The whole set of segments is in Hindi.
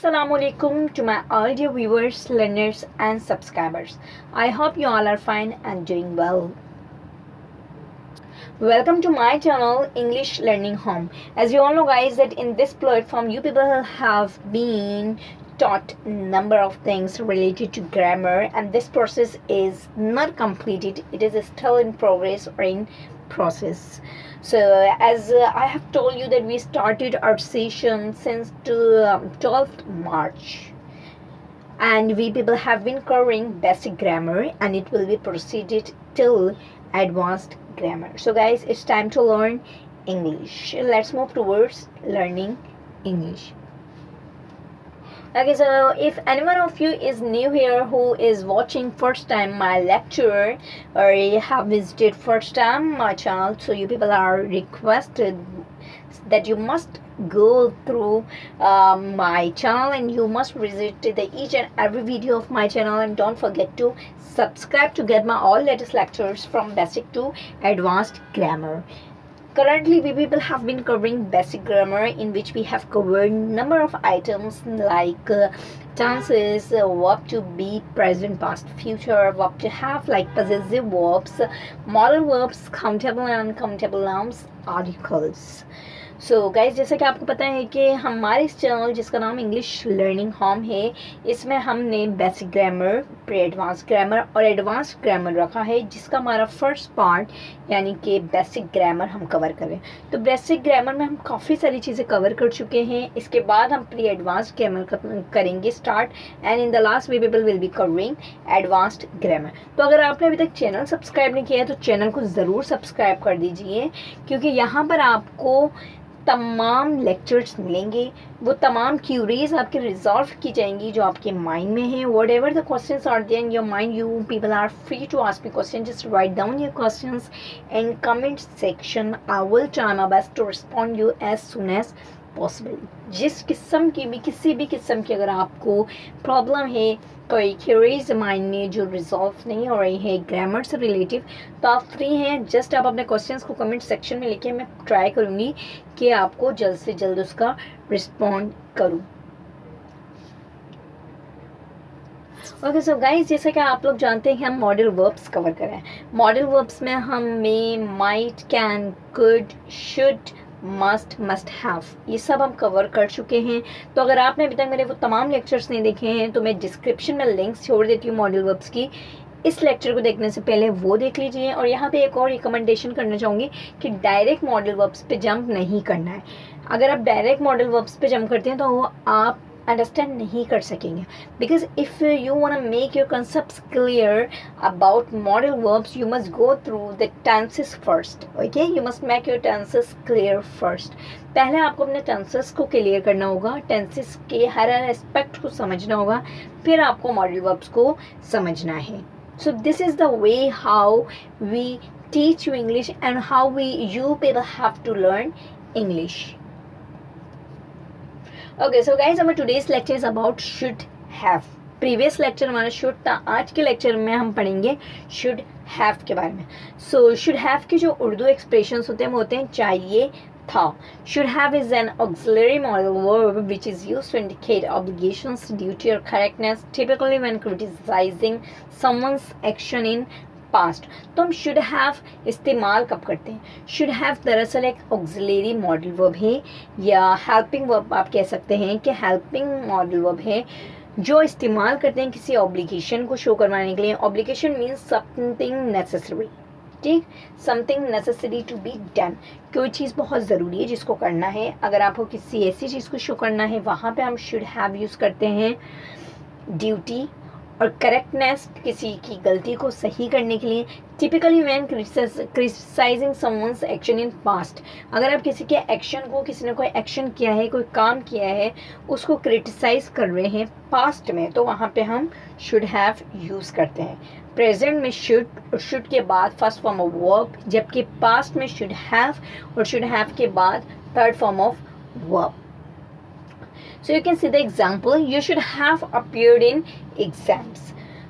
Assalamualaikum to my all dear viewers, learners, and subscribers. I hope you all are fine and doing well. Welcome to my channel English Learning Home. As you all know guys that in this platform you people have been taught number of things related to grammar, and this process is not completed. It is still in progress or in process. So as I have told you that we started our session since 12th March, and we people have been covering basic grammar and it will be proceeded till advanced grammar. So guys, it's time to learn English. Let's move towards learning English. Okay, so if anyone of you is new here who is watching first time my lecture, or you have visited first time my channel, so you people are requested that you must go through my channel and you must visit the each and every video of my channel, and don't forget to subscribe to get my all latest lectures from basic to advanced grammar. Currently we people have been covering basic grammar, in which we have covered number of items like tenses, verb to be, present, past, future, verb to have like possessive verbs, modal verbs, countable and uncountable nouns, articles. So guys, जैसा कि आपको पता है कि हमारे इस चैनल जिसका नाम इंग्लिश लर्निंग होम है, इसमें हमने basic grammar, pre advance grammar और एडवांस ग्रामर रखा है, जिसका हमारा फर्स्ट पार्ट यानी कि बेसिक ग्रामर हम कवर करें. तो बेसिक ग्रामर में हम काफ़ी सारी चीज़ें कवर कर चुके हैं. इसके बाद हम प्री एडवांस ग्रामर करेंगे start, and in the last we people will be covering advanced grammar. तो अगर आपने अभी तक चैनल सब्सक्राइब नहीं किया है तो चैनल को ज़रूर सब्सक्राइब कर दीजिए, क्योंकि यहाँ पर आपको तमाम लेक्चर्स मिलेंगे. वो तमाम क्यूरीज आपके रिजॉल्व की जाएंगी जो आपके माइंड में है. Whatever the questions are there in your mind, you people are free to ask me question. Just write down your questions in comment section. I will try my best to respond you as soon as possible. जिस किस्म की भी, किसी भी किस्म की अगर आपको प्रॉब्लम है, कोई क्यूरीज माइंड में जो रिजॉल्व नहीं हो रही है ग्रामर से रिलेटिव, तो आप फ्री हैं. जस्ट आप अपने क्वेश्चंस को कमेंट सेक्शन में लिखे. मैं ट्राई करूँगी कि आपको जल्द से जल्द उसका रिस्पॉन्ड करूँ. ओके सो गाइज, जैसा कि आप लोग जानते हैं हम मॉडल वर्ब्स कवर करें. मॉडल वर्ब्स में हम may, might, can, could, should, must have, ये सब हम कवर कर चुके हैं. तो अगर आपने अभी तक मेरे वो तमाम लेक्चर्स नहीं देखे हैं तो मैं डिस्क्रिप्शन में लिंक्स छोड़ देती हूँ मॉडल वर्ब्स की. इस लेक्चर को देखने से पहले वो देख लीजिए. और यहाँ पे एक और रिकमेंडेशन करना चाहूँगी कि डायरेक्ट मॉडल वर्ब्स पे जंप नहीं करना है. अगर आप डायरेक्ट मॉडल वर्ब्स पे जंप करते हैं तो वो आप अंडरस्टैंड नहीं कर सकेंगे, because if you want to make your concepts clear about modal verbs you must go through the tenses first. Okay, you must make your tenses clear first. पहले आपको अपने टेंसेस को क्लियर करना होगा, टेंसेस के हर एस्पेक्ट को समझना होगा, फिर आपको मॉडल वर्ब्स को समझना है. So this is the way how we teach you English and how you people have to learn English. Okay, so guys, our today's lecture is about should have. Previous lecture हमारा शुड था. आज के लेक्चर में हम पढ़ेंगे शुड हैव के बारे में. सो शुड हैव के जो उर्दू एक्सप्रेशंस होते हैं वो होते हैं चाहिए था. Should have is an auxiliary modal verb which is used to indicate obligations, duty or correctness, typically when criticizing someone's action in past. तो हम should have इस्तेमाल कब करते हैं? Should have दरअसल एक auxiliary modal verb है, या helping verb आप कह सकते हैं कि helping modal verb है, जो इस्तेमाल करते हैं किसी ऑब्लिगेशन को शो करवाने के लिए. Obligation means something necessary. ठीक, something necessary to be done. कोई चीज़ बहुत ज़रूरी है जिसको करना है. अगर आपको किसी ऐसी चीज़ को शो करना है वहाँ पे हम शुड हैव यूज़ करते हैं. ड्यूटी और करेक्टनेस, किसी की गलती को सही करने के लिए. Typically when criticising someone's action in past, अगर आप किसी के एक्शन को, किसी ने कोई एक्शन किया है, कोई काम किया है, उसको क्रिटिसाइज कर रहे हैं पास्ट में, तो वहाँ पे हम शुड हैव यूज़ करते हैं. प्रेजेंट में शुड, और शुड के बाद फर्स्ट फॉर्म ऑफ वर्ब, जबकि पास्ट में शुड हैव और शुड हैव के बाद third form of verb. So you can see the example. You should have appeared in exams.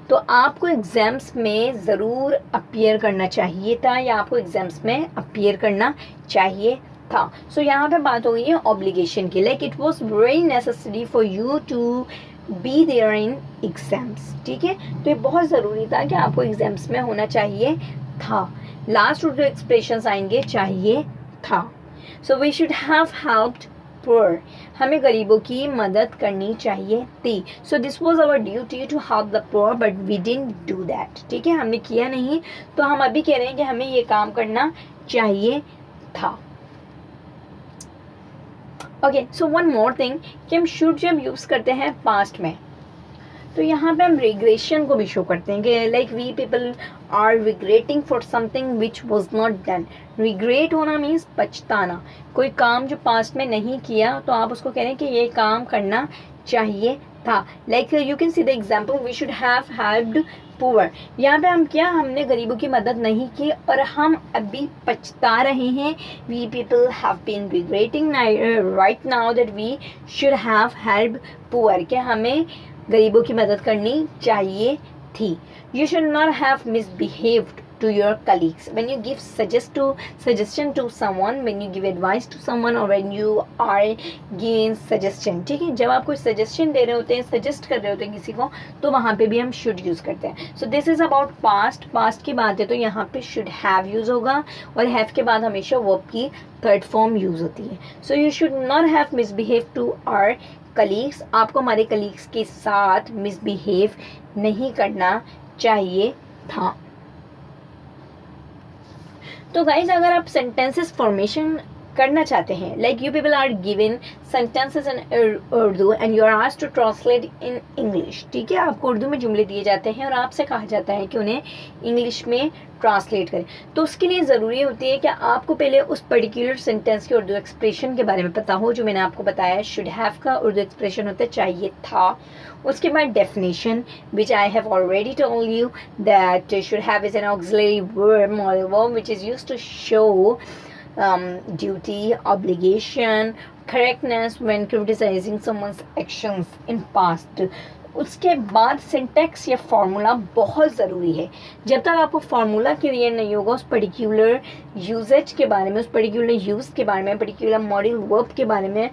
तो आपको एग्जाम्स में ज़रूर अपीयर करना चाहिए था, या आपको एग्जाम्स में अपीयर करना चाहिए था. सो यहाँ पे बात हो गई है ऑब्लिगेशन की. Like it was very necessary for you to be there in exams. ठीक है, तो ये बहुत ज़रूरी था कि आपको एग्जाम्स में होना चाहिए था. लास्ट जो एक्सप्रेशन आएंगे चाहिए था. So we should have helped poor. हमें गरीबों की मदद करनी चाहिए थी. So this was our duty to help the poor but we didn't do that. ठीक है, हमने किया नहीं, तो हम अभी कह रहे हैं कि हमें ये काम करना चाहिए था. Okay, so one more thing कि हम शुड जब यूज़ करते हैं पास्ट में, तो यहाँ पे हम रिग्रेशन को भी शो करते हैं कि like we people are regretting for something which was not done. Regret होना मीन्स पछताना. कोई काम जो पास्ट में नहीं किया तो आप उसको कह रहे हैं कि ये काम करना चाहिए था. Like you can see the example, we should have helped poor. यहाँ पे हम क्या, हमने गरीबों की मदद नहीं की और हम अभी पछता रहे हैं. We people have been regretting right now that we should have helped poor, कि हमें गरीबों की मदद करनी चाहिए थी. You should not have misbehaved to your colleagues when you give suggestion to someone, when you give advice to someone, or when you are giving suggestion. ठीक है, जब आप कोई सजेशन दे रहे होते हैं, सजेस्ट कर रहे होते हैं किसी को, तो वहाँ पे भी हम शुड यूज़ करते हैं. सो दिस इज़ अबाउट पास्ट की बात है, तो यहाँ पे शुड हैव यूज़ होगा और हैव के बाद हमेशा वर्ब की थर्ड फॉर्म यूज़ होती है. So you should not have misbehave to our colleagues. आपको हमारे कलीग्स के साथ मिसबिहेव नहीं करना चाहिए था. तो गाइज, अगर आप सेंटेंसेस फॉर्मेशन करना चाहते हैं, like you people are given sentences in Urdu and you are asked to translate in English. ठीक है, आपको उर्दू में जुमले दिए जाते हैं और आपसे कहा जाता है कि उन्हें इंग्लिश में ट्रांसलेट करें. तो उसके लिए ज़रूरी होती है कि आपको पहले उस पर्टिकुलर सेंटेंस के उर्दू एक्सप्रेशन के बारे में पता हो. जो मैंने आपको बताया, शुड हैव का उर्दू एक्सप्रेशन होता है चाहिए था. उसके बाद definition, which I have already told you that should have is an auxiliary verb, modal verb, which is used to show duty, obligation, correctness when criticizing someone's actions in past. उसके बाद सिंटैक्स या फार्मूला बहुत ज़रूरी है. जब तक आपको फार्मूला क्लियर नहीं होगा उस पर्टिकुलर यूजेज के बारे में, उस पर्टिकुलर यूज़ के बारे में, पर्टिकुलर मॉडल वर्ब के बारे में,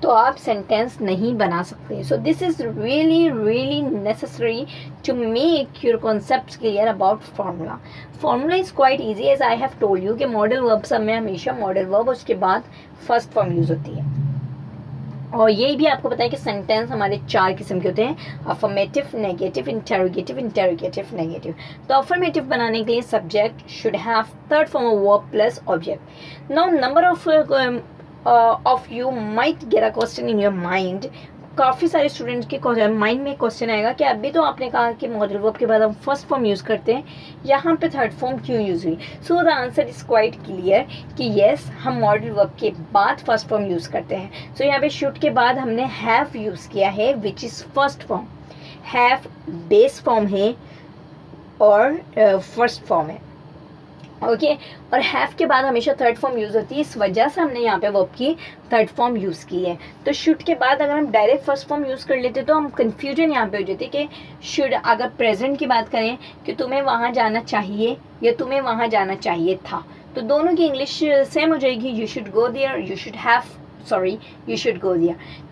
तो आप सेंटेंस नहीं बना सकते. So this is really necessary to make your concepts clear about formula. Formula is quite easy, as I have told you कि मॉडल वर्ब सब में हमेशा मॉडल वर्ब, उसके बाद फर्स्ट फॉर्म यूज़ होती है. और यही भी आपको पता है कि सेंटेंस हमारे 4 किस्म के होते हैं: affirmative, negative, interrogative, interrogative, negative. तो अफर्मेटिव बनाने के लिए subject should have third form of verb plus object. Now number of you might get a question in your mind. काफ़ी सारे स्टूडेंट्स के माइंड में क्वेश्चन आएगा कि अभी तो आपने कहा कि मॉडल वर्ब के बाद हम फर्स्ट फॉर्म यूज़ करते हैं, यहाँ पे थर्ड फॉर्म क्यों यूज़ हुई. So the answer is quite clear कि येस, हम मॉडल वर्ब के बाद फर्स्ट फॉर्म यूज़ करते हैं. सो यहाँ पे शुड के बाद हमने हैव यूज़ किया है, which is first form. Have base form है और फर्स्ट फॉर्म है. ओके, और हैव के बाद हमेशा थर्ड फॉर्म यूज़ होती है, इस वजह से हमने यहाँ पे वर्ब की थर्ड फॉर्म यूज़ की है. तो शुड के बाद अगर हम डायरेक्ट फर्स्ट फॉर्म यूज़ कर लेते तो हम कन्फ्यूजन यहाँ पे हो जाती कि शुड अगर प्रेजेंट की बात करें कि तुम्हें वहाँ जाना चाहिए या तुम्हें वहाँ जाना चाहिए था, तो दोनों की इंग्लिश सेम हो जाएगी. You should go there, you should have, sorry, you should go there.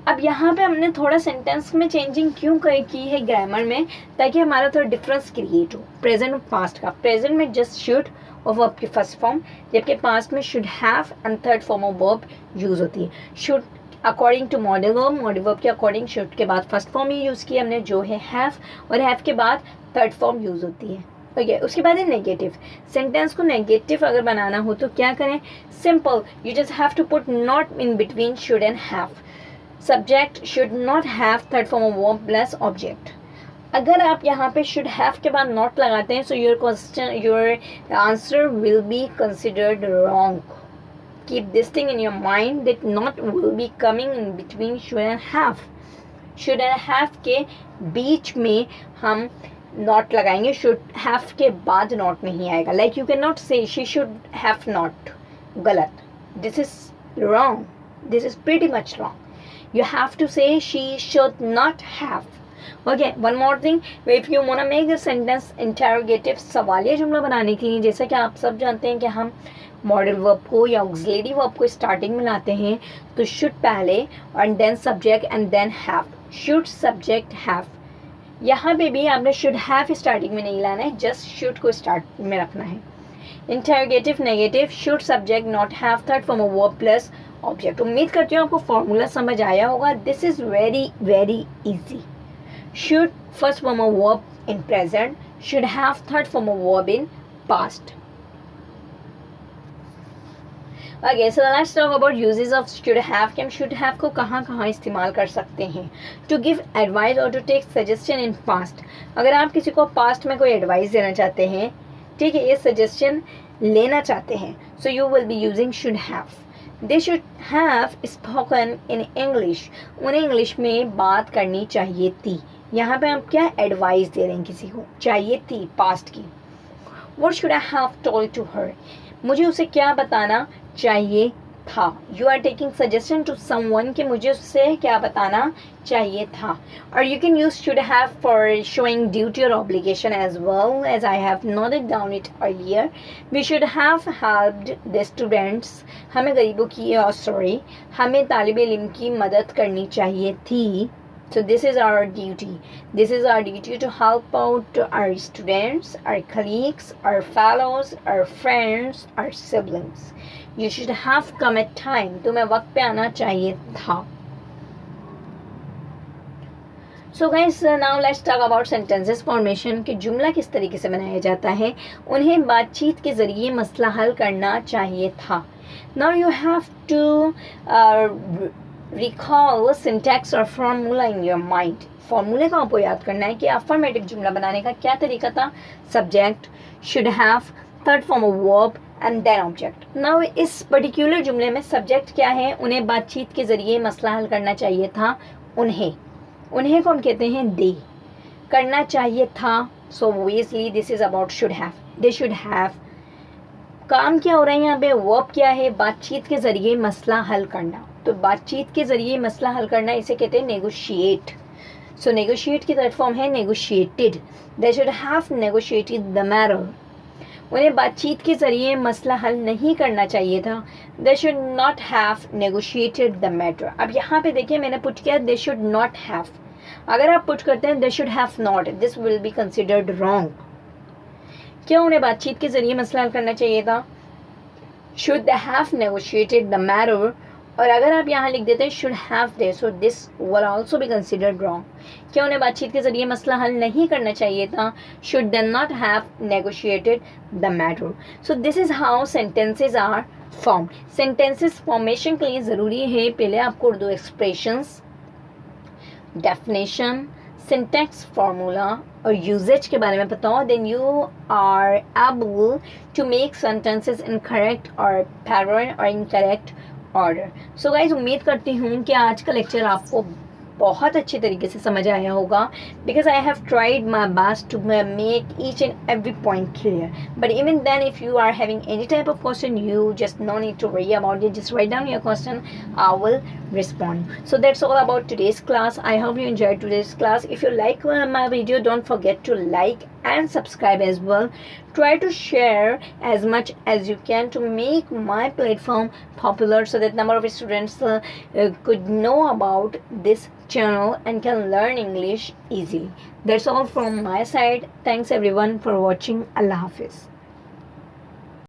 अब यहाँ पे हमने थोड़ा सेंटेंस में चेंजिंग क्यों की है ग्रामर में, ताकि हमारा थोड़ा डिफरेंस क्रिएट हो प्रेजेंट और पास्ट का. प्रेजेंट में जस्ट शुड और वर्ब की फर्स्ट फॉर्म, जबकि पास्ट में should have and third form of verb use होती है. Should according to modal verb, modal verb के अकॉर्डिंग शुड के बाद फर्स्ट फॉर्म ही यूज़ किया हमने, जो है हैव, और हैव के बाद थर्ड फॉर्म यूज़ होती है. ओके, उसके बाद है नेगेटिव. सेंटेंस को नेगेटिव अगर बनाना हो तो क्या करें? Simple, you just have to put not in between should and have. Subject should not have, third form of verb plus object. अगर आप यहाँ पे शुड हैव के बाद नॉट लगाते हैं, so your answer will be considered wrong. Keep this thing in your mind that not will be coming in between should and have. Should and have के बीच में हम नॉट लगाएंगे, शुड हैव के बाद नॉट नहीं आएगा. लाइक यू कैन नॉट से शी शुड हैव नॉट. गलत. This is wrong. This is pretty much wrong. You have to say she should not have. Okay, one more thing. If you wanna make a sentence interrogative, सवालिया जुमला बनाने के लिए, जैसा कि आप सब जानते हैं कि हम मॉडल वर्ब को या ऑक्सिलरी वर्ब को स्टार्टिंग में लाते हैं तो शुड पहले and then subject and then have, should subject have. यहाँ पे भी आपने शुड हैव स्टार्टिंग में नहीं लाना है, जस्ट शुड को स्टार्ट में रखना है। Interrogative negative, should subject not have third form of verb plus object. उम्मीद करती हूँ आपको फॉर्मूला समझ आया होगा। This is very very easy. Should first form of verb in present, should have third form of verb in past. Okay, so let's talk about uses of should have कि हम should have को कहाँ कहाँ इस्तेमाल कर सकते हैं। To give advice or to take suggestion in past, अगर आप किसी को past में कोई advice देना चाहते हैं, ठीक है, ये suggestion लेना चाहते हैं, so you will be using should have. They should have spoken in English, उन्हें इंग्लिश में बात करनी चाहिए थी। यहाँ पे आप क्या एडवाइस दे रहे हैं, किसी को चाहिए थी पास्ट की। What should I have told to her, मुझे उसे क्या बताना चाहिए था। You are taking suggestion to someone कि मुझे उससे क्या बताना चाहिए था। और you can use should have for showing duty or obligation as well, as I have noted down it earlier. We should have helped the students, हमें गरीबों की हमें तालिब इल्म की मदद करनी चाहिए थी। So this is our duty. This is our duty to help out our students, our colleagues, our fellows, our friends, our siblings. You should have come at time. तुम्हें वक्त पे आना चाहिए था। So guys, now let's talk about sentences formation कि जुमला किस तरीके से बनाया जाता है। उन्हें बातचीत के ज़रिए मसला हल करना चाहिए था। Now you have to recall syntax और formula in your mind. फॉर्मूले को आपको याद करना है कि अफर्मेटिव जुमला बनाने का क्या तरीका था। Subject, should have, third form of verb and then object. Now इस पर्टिकुलर जुमले में सब्जेक्ट क्या है, उन्हें बातचीत के ज़रिए मसला हल करना चाहिए था। उन्हें को हम कहते हैं दे, करना चाहिए था। So obviously this is about should have, they should have. काम क्या हो रहा है यहाँ पे, वर्ब क्या है, बातचीत के ज़रिए मसला हल करना। तो बातचीत के ज़रिए मसला हल करना इसे कहते हैं नेगोशिएट। सो नेगोशिएट की थर्ड फॉर्म है negotiated. They should have negotiated the matter, उन्हें बातचीत के ज़रिए मसला हल नहीं करना चाहिए था। They should not have negotiated the matter. अब यहाँ पे देखिए मैंने पुट किया दे शुड नॉट हैव। अगर आप पुट करते हैं they should have not, this will be considered wrong. क्या उन्हें बातचीत के ज़रिए मसला हल करना चाहिए था, should they have negotiated the matter. और अगर आप यहाँ लिख देते हैं should have they, so this will also be considered wrong. क्या उन्हें बातचीत के ज़रिए मसला हल नहीं करना चाहिए था, should they not have negotiated the matter. So this is how sentences are form. Sentences formation के लिए ज़रूरी है पहले आपको Urdu expressions, definition, syntax, formula और यूजेज के बारे में पता हो, then you are able to make sentences in correct और पैटर्न और इनकरेक्ट ऑर्डर। सो गाइज उम्मीद करती हूँ कि आज का लेक्चर आपको बहुत अच्छे तरीके से समझ आया होगा, because I have tried my best to make each and every point clear. But even then if you are having any type of question, you just no need to worry about it. Just write down your question, I will respond. So that's all about today's class. I hope you enjoyed today's class. If you like my video, don't forget to like and subscribe as well. Try to share as much as you can to make my platform popular so that number of students could know about this channel and can learn English easily. That's all from my side. Thanks everyone for watching. Allah Hafiz.